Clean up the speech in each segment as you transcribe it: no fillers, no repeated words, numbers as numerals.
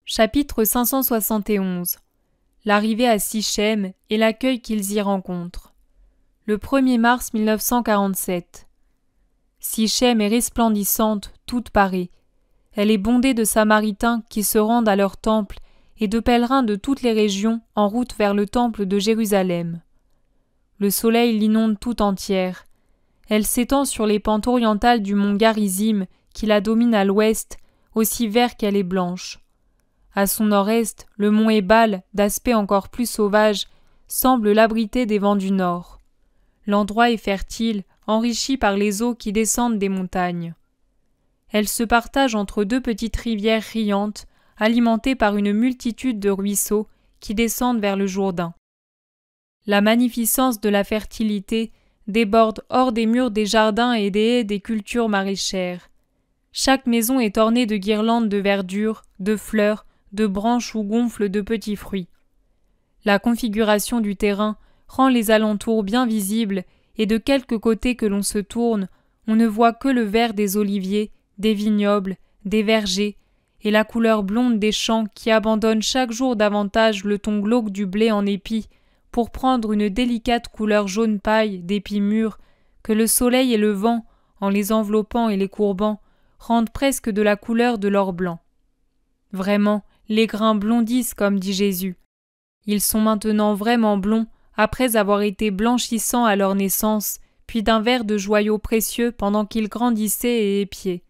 Chapitre 571. L'arrivée à Sichem et l'accueil qu'ils y rencontrent. Le 1er mars 1947. Sichem est resplendissante, toute parée. Elle est bondée de Samaritains qui se rendent à leur temple et de pèlerins de toutes les régions en route vers le temple de Jérusalem. Le soleil l'inonde tout entière. Elle s'étend sur les pentes orientales du mont Garizim qui la domine à l'ouest, aussi vert qu'elle est blanche. À son nord-est, le mont Ébal, d'aspect encore plus sauvage, semble l'abriter des vents du nord. L'endroit est fertile, enrichi par les eaux qui descendent des montagnes. Elle se partage entre deux petites rivières riantes, alimentées par une multitude de ruisseaux qui descendent vers le Jourdain. La magnificence de la fertilité déborde hors des murs des jardins et des haies des cultures maraîchères. Chaque maison est ornée de guirlandes de verdure, de fleurs, de branches où gonflent de petits fruits. La configuration du terrain rend les alentours bien visibles et de quelque côté que l'on se tourne, on ne voit que le vert des oliviers, des vignobles, des vergers et la couleur blonde des champs qui abandonnent chaque jour davantage le ton glauque du blé en épis pour prendre une délicate couleur jaune paille d'épis mûrs que le soleil et le vent, en les enveloppant et les courbant, rendent presque de la couleur de l'or blanc. Vraiment, les grains blondissent comme dit Jésus. Ils sont maintenant vraiment blonds après avoir été blanchissants à leur naissance, puis d'un vert de joyaux précieux pendant qu'ils grandissaient et épiaient.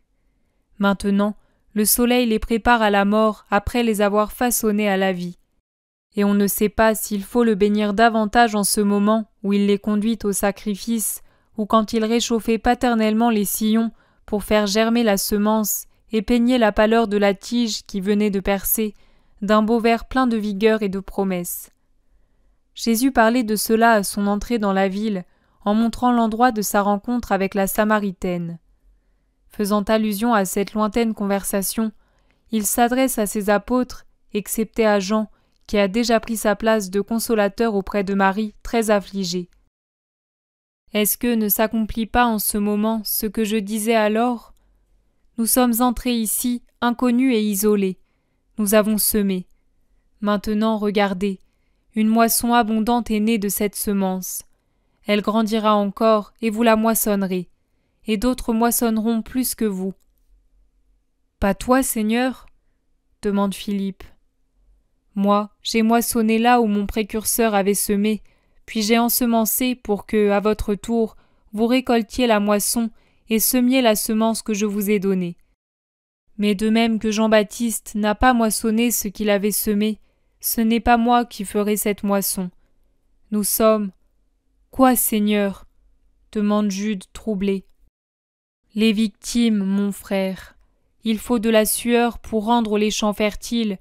Maintenant, le soleil les prépare à la mort après les avoir façonnés à la vie. Et on ne sait pas s'il faut le bénir davantage en ce moment où il les conduit au sacrifice ou quand il réchauffait paternellement les sillons pour faire germer la semence et peigner la pâleur de la tige qui venait de percer, d'un beau vert plein de vigueur et de promesses. Jésus parlait de cela à son entrée dans la ville, en montrant l'endroit de sa rencontre avec la Samaritaine. Faisant allusion à cette lointaine conversation, il s'adresse à ses apôtres, excepté à Jean, qui a déjà pris sa place de consolateur auprès de Marie, très affligée. Est-ce que ne s'accomplit pas en ce moment ce que je disais alors ? Nous sommes entrés ici, inconnus et isolés. Nous avons semé. Maintenant, regardez, une moisson abondante est née de cette semence. Elle grandira encore, et vous la moissonnerez, et d'autres moissonneront plus que vous. « Pas toi, Seigneur ?» demande Philippe. « Moi, j'ai moissonné là où mon précurseur avait semé, puis j'ai ensemencé pour que, à votre tour, vous récoltiez la moisson et semiez la semence que je vous ai donnée. Mais de même que Jean-Baptiste n'a pas moissonné ce qu'il avait semé, ce n'est pas moi qui ferai cette moisson. Nous sommes... » « Quoi, Seigneur ?» demande Jude troublé. « Les victimes, mon frère. Il faut de la sueur pour rendre les champs fertiles,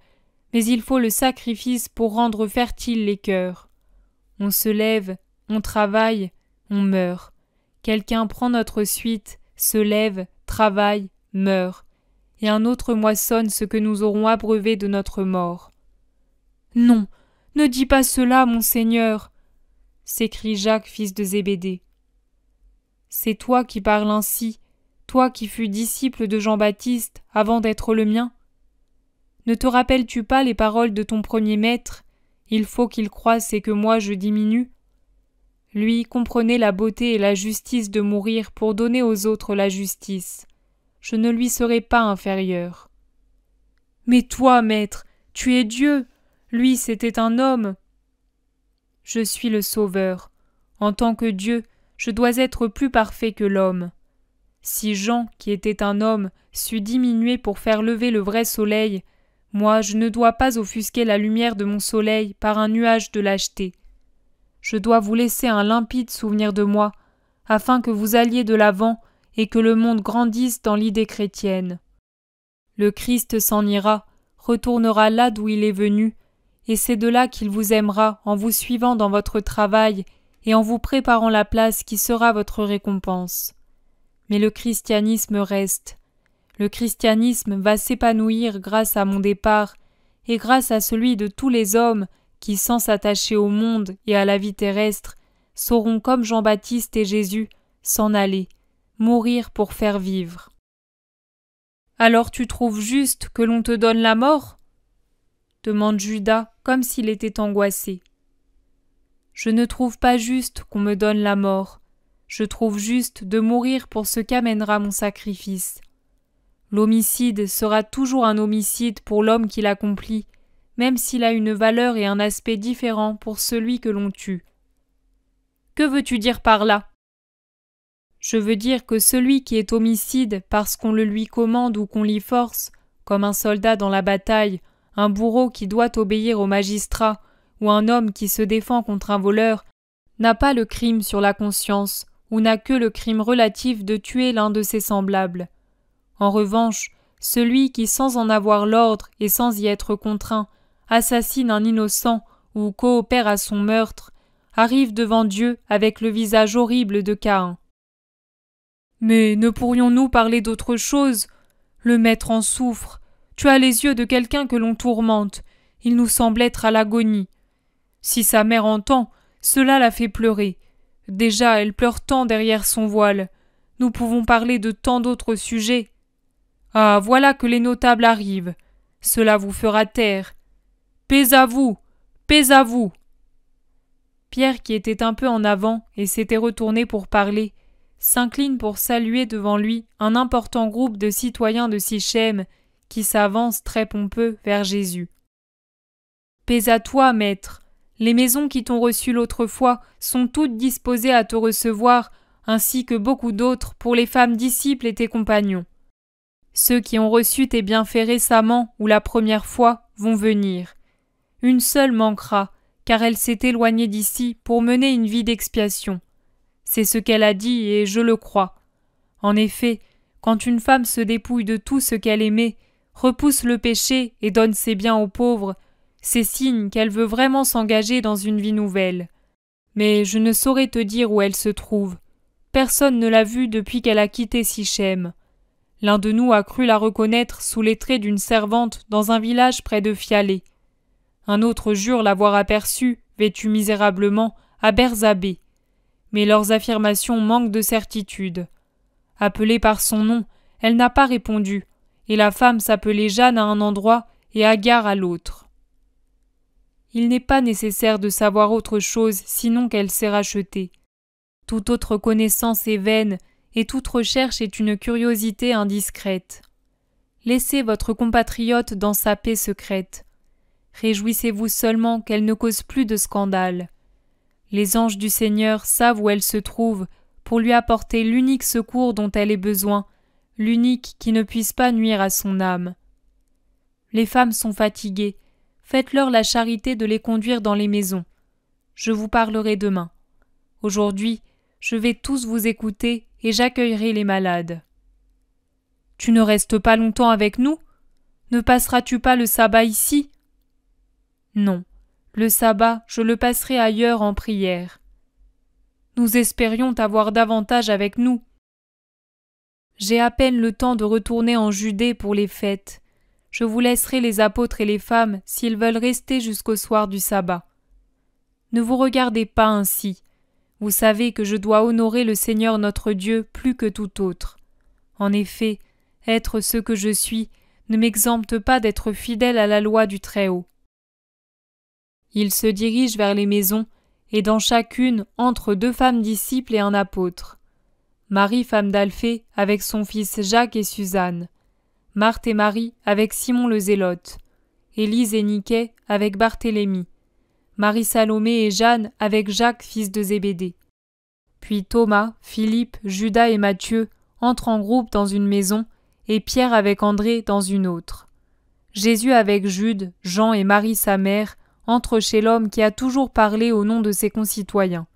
mais il faut le sacrifice pour rendre fertiles les cœurs. On se lève, on travaille, on meurt. Quelqu'un prend notre suite, se lève, travaille, meurt. Et un autre moissonne ce que nous aurons abreuvé de notre mort. »« Non, ne dis pas cela, mon Seigneur !» s'écrie Jacques, fils de Zébédée. « C'est toi qui parles ainsi, toi qui fus disciple de Jean-Baptiste avant d'être le mien. Ne te rappelles-tu pas les paroles de ton premier maître ? Il faut qu'il croisse et que moi je diminue. Lui comprenait la beauté et la justice de mourir pour donner aux autres la justice. Je ne lui serai pas inférieur. Mais toi, maître, tu es Dieu. Lui, c'était un homme. Je suis le Sauveur. En tant que Dieu, je dois être plus parfait que l'homme. Si Jean, qui était un homme, sut diminuer pour faire lever le vrai soleil, moi, je ne dois pas offusquer la lumière de mon soleil par un nuage de lâcheté. Je dois vous laisser un limpide souvenir de moi, afin que vous alliez de l'avant et que le monde grandisse dans l'idée chrétienne. Le Christ s'en ira, retournera là d'où il est venu, et c'est de là qu'il vous aimera en vous suivant dans votre travail et en vous préparant la place qui sera votre récompense. Mais le christianisme reste. Le christianisme va s'épanouir grâce à mon départ et grâce à celui de tous les hommes qui, sans s'attacher au monde et à la vie terrestre, sauront comme Jean-Baptiste et Jésus s'en aller, mourir pour faire vivre. Alors tu trouves juste que l'on te donne la mort ? demande Judas comme s'il était angoissé. Je ne trouve pas juste qu'on me donne la mort. Je trouve juste de mourir pour ce qu'amènera mon sacrifice. L'homicide sera toujours un homicide pour l'homme qui l'accomplit, même s'il a une valeur et un aspect différents pour celui que l'on tue. Que veux-tu dire par là ? Je veux dire que celui qui est homicide parce qu'on le lui commande ou qu'on l'y force, comme un soldat dans la bataille, un bourreau qui doit obéir au magistrat, ou un homme qui se défend contre un voleur, n'a pas le crime sur la conscience, ou n'a que le crime relatif de tuer l'un de ses semblables. En revanche, celui qui, sans en avoir l'ordre et sans y être contraint, assassine un innocent ou coopère à son meurtre, arrive devant Dieu avec le visage horrible de Caïn. Mais ne pourrions-nous parler d'autre chose ? Le maître en souffre. Tu as les yeux de quelqu'un que l'on tourmente. Il nous semble être à l'agonie. Si sa mère entend, cela la fait pleurer. Déjà, elle pleure tant derrière son voile. Nous pouvons parler de tant d'autres sujets. Ah, voilà que les notables arrivent. Cela vous fera taire. Paix à vous! Paix à vous! Pierre, qui était un peu en avant et s'était retourné pour parler, s'incline pour saluer devant lui un important groupe de citoyens de Sichem qui s'avancent très pompeux vers Jésus. Paix à toi, maître! Les maisons qui t'ont reçu l'autre fois sont toutes disposées à te recevoir, ainsi que beaucoup d'autres pour les femmes disciples et tes compagnons. Ceux qui ont reçu tes bienfaits récemment ou la première fois vont venir. Une seule manquera, car elle s'est éloignée d'ici pour mener une vie d'expiation. C'est ce qu'elle a dit et je le crois. En effet, quand une femme se dépouille de tout ce qu'elle aimait, repousse le péché et donne ses biens aux pauvres, c'est signe qu'elle veut vraiment s'engager dans une vie nouvelle. Mais je ne saurais te dire où elle se trouve. Personne ne l'a vue depuis qu'elle a quitté Sichem. L'un de nous a cru la reconnaître sous les traits d'une servante dans un village près de Fialé. Un autre jure l'avoir aperçue, vêtue misérablement, à Berzabé. Mais leurs affirmations manquent de certitude. Appelée par son nom, elle n'a pas répondu, et la femme s'appelait Jeanne à un endroit et Agar à l'autre. Il n'est pas nécessaire de savoir autre chose sinon qu'elle s'est rachetée. Toute autre connaissance est vaine, et toute recherche est une curiosité indiscrète. Laissez votre compatriote dans sa paix secrète. Réjouissez-vous seulement qu'elle ne cause plus de scandale. Les anges du Seigneur savent où elle se trouve pour lui apporter l'unique secours dont elle ait besoin, l'unique qui ne puisse pas nuire à son âme. Les femmes sont fatiguées. Faites-leur la charité de les conduire dans les maisons. Je vous parlerai demain. Aujourd'hui, je vais tous vous écouter et j'accueillerai les malades. Tu ne restes pas longtemps avec nous ? Ne passeras-tu pas le sabbat ici ? Non, le sabbat, je le passerai ailleurs en prière. Nous espérions t'avoir davantage avec nous. J'ai à peine le temps de retourner en Judée pour les fêtes. Je vous laisserai les apôtres et les femmes s'ils veulent rester jusqu'au soir du sabbat. Ne vous regardez pas ainsi. Vous savez que je dois honorer le Seigneur notre Dieu plus que tout autre. En effet, être ce que je suis ne m'exempte pas d'être fidèle à la loi du Très-Haut. Il se dirige vers les maisons, et dans chacune entrent 2 femmes disciples et un apôtre. Marie, femme d'Alphée, avec son fils Jacques et Suzanne. Marthe et Marie avec Simon le Zélote, Élise et Niquet avec Barthélemy, Marie-Salomé et Jeanne avec Jacques fils de Zébédée. Puis Thomas, Philippe, Judas et Matthieu entrent en groupe dans une maison et Pierre avec André dans une autre. Jésus avec Jude, Jean et Marie sa mère entrent chez l'homme qui a toujours parlé au nom de ses concitoyens.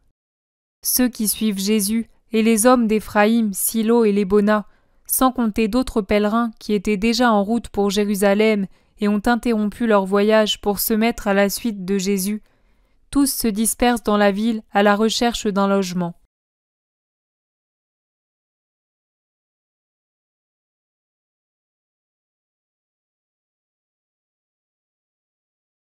Ceux qui suivent Jésus et les hommes d'Éphraïm, Silo et Lébona, sans compter d'autres pèlerins qui étaient déjà en route pour Jérusalem et ont interrompu leur voyage pour se mettre à la suite de Jésus, tous se dispersent dans la ville à la recherche d'un logement.